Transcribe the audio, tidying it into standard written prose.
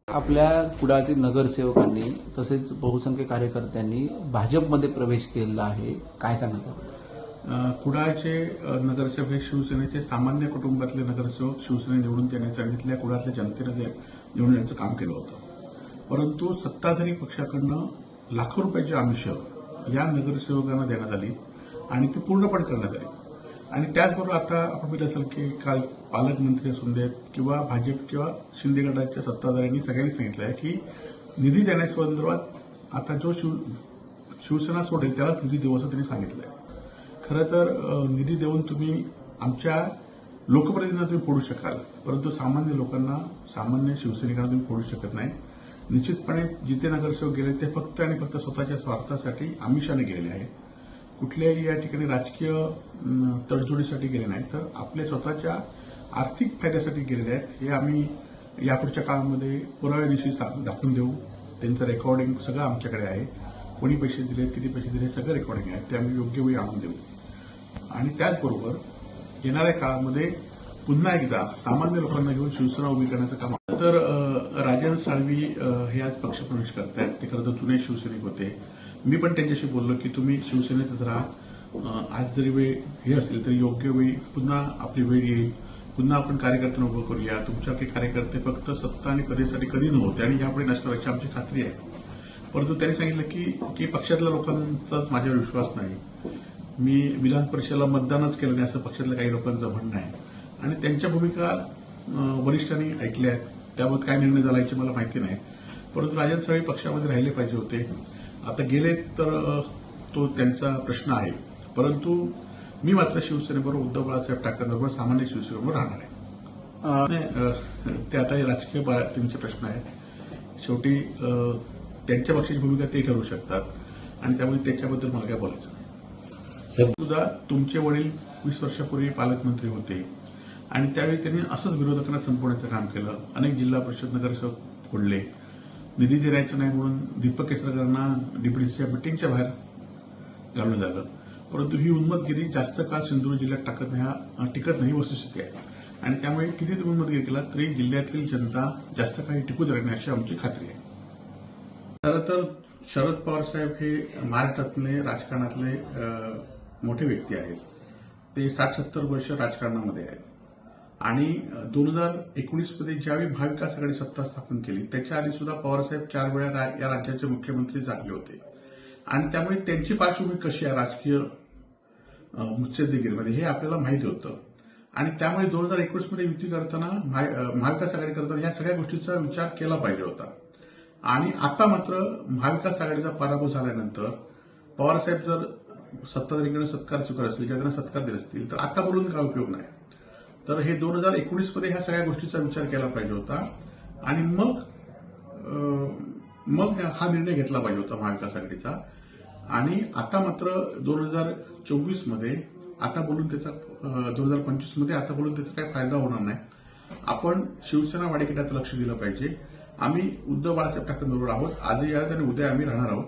आपल्या कुडाळतील नगरसेवकांनी तसेच बहुसंख्य कार्यकर्त्यांनी भाजपमध्ये प्रवेश केलेला आहे, काय सांगाल त्याबद्दल? कुडाळचे नगरसेवक हे शिवसेनेचे सामान्य कुटुंबातले नगरसेवक शिवसेने निवडून देण्याचं आणि तिथल्या कुडाळच्या जनतेने निवडून देण्याचं काम केलं होतं. परंतु सत्ताधारी पक्षाकडनं लाखो रुपयाची आमिष या नगरसेवकांना देण्यात आली आणि ती पूर्णपणे करण्यात आली. आणि त्याचबरोबर आता आपण पाहिलं असेल की काल पालकमंत्री असून देत किंवा भाजप किंवा शिंदे गटाच्या सत्ताधाऱ्यांनी सगळ्यांनी सांगितलं आहे की निधी देण्यासंदर्भात आता जो शिवसेना सोडेल त्याला निधी देऊ असं त्यांनी सांगितलं आहे. खरं तर निधी देऊन तुम्ही आमच्या लोकप्रतिनिधींना तुम्ही फोडू शकाल, परंतु सामान्य लोकांना, सामान्य शिवसैनिकांना तुम्ही फोडू शकत नाही. निश्चितपणे जिथे नगरसेवक गेले ते फक्त आणि फक्त स्वतःच्या स्वार्थासाठी आमिषाने गेलेले आहेत. कुठल्याही या ठिकाणी राजकीय तडजोडीसाठी गेले नाही, तर आपल्या स्वतःच्या आर्थिक फायद्यासाठी गेलेले आहेत. हे आम्ही यापुढच्या काळामध्ये पुराव्यादिवशी दाखवून देऊ. त्यांचं रेकॉर्डिंग सगळं आमच्याकडे आहे. कोणी पैसे दिले, किती पैसे दिले, सगळं रेकॉर्डिंग आहे. ते आम्ही योग्य वेळी आणून देऊ. आणि त्याचबरोबर येणाऱ्या काळामध्ये पुन्हा एकदा सामान्य लोकांना घेऊन शिवसेना उभी करण्याचं काम. तर राजन साळवी हे आज पक्षप्रवेश करतायत. ते खरं तर जुने शिवसैनिक होते. मी पण त्यांच्याशी बोललो की तुम्ही शिवसेनेतच राहा. आज जरी वेळ हे असेल तरी योग्य वेळी पुन्हा आपली वेळ येईल. पुन्हा आपण कार्यकर्त्यांना उभं करूया. तुमच्यासारखे कार्यकर्ते फक्त सत्ता आणि पदेसाठी कधी नव्हते आणि यापुढे नसणार याची आमची खात्री आहे. परंतु त्यांनी सांगितलं की पक्षातल्या लोकांचाच माझ्यावर विश्वास नाही. मी विधान परिषदेला मतदानच केलं नाही असं पक्षातल्या काही लोकांचं म्हणणं आहे. आणि त्यांच्या भूमिका वरिष्ठांनी ऐकल्या आहेत. त्याबाबत काय निर्णय झाला याची मला माहिती नाही. परंतु राजन साळवी पक्षामध्ये राहिले पाहिजे होते. आता गेले तर तो त्यांचा प्रश्न आहे. परंतु मी मात्र शिवसेनेबरोबर उद्धव बाळासाहेब ठाकरेंबरोबर सामान्य शिवसेनेबरोबर राहणार आहे. ते आता राजकीय त्यांचे प्रश्न आहेत. शेवटी त्यांच्या पक्षाची भूमिका ते ठरवू शकतात आणि त्यामुळे त्याच्याबद्दल मला काय बोलायचं नाही. सुद्धा तुमचे वडील 20 वर्षापूर्वी पालकमंत्री होते आणि त्यावेळी त्यांनी असंच विरोधकांना संपवण्याचं काम केलं. अनेक जिल्हा परिषद नगरसेवक फोडले. निधी द्यायचा नाही म्हणून दीपक केसरकरांना डीपीडीसीच्या मिटिंगच्या बाहेर घालून झालं. परंतु ही उन्मतगिरी जास्त काळ सिंधुदुर्ग जिल्ह्यात टिकत नाही वस्तुस्थिती आहे. आणि त्यामुळे किती तुम्ही उन्मतगिरी केला तरी जिल्ह्यातील जनता जास्त काही टिकू देणार नाही अशी आमची खात्री आहे. खरं तर शरद पवार साहेब हे महाराष्ट्रातले राजकारणातले मोठे व्यक्ती आहेत. ते 60-70 वर्ष राजकारणामध्ये आहेत. आणि 2019 मध्ये ज्यावेळी महाविकास आघाडी सत्ता स्थापन केली त्याच्या आधी सुद्धा पवारसाहेब 4 वेळा या राज्याचे मुख्यमंत्री झाले होते. आणि त्यामुळे त्यांची पार्श्वभूमी कशी आहे राजकीय मुत्सद्देगिरीमध्ये हे आपल्याला माहिती होतं. आणि त्यामुळे 2019 मध्ये युती करताना महाविकास आघाडी करताना या सगळ्या गोष्टीचा विचार केला पाहिजे होता. आणि आता मात्र महाविकास आघाडीचा पराभव झाल्यानंतर पवारसाहेब जर सत्ताधारीकडे सत्कार स्वीकारत असतील किंवा त्यांना सत्कार देत असतील तर आता बोलून काय उपयोग नाही. तर हे 2019 मध्ये ह्या सगळ्या गोष्टीचा विचार केला पाहिजे होता आणि मग हा निर्णय घेतला पाहिजे होता महाविकास आघाडीचा. आणि आता मात्र 2024 मध्ये आता बोलून त्याचा 2025 मध्ये आता बोलून त्याचा काही फायदा होणार नाही. आपण शिवसेना वाढीकडे लक्ष दिलं पाहिजे. आम्ही उद्धव बाळासाहेब ठाकरेंबरोबर आहोत. आजही आहोत आणि उद्या आम्ही राहणार आहोत.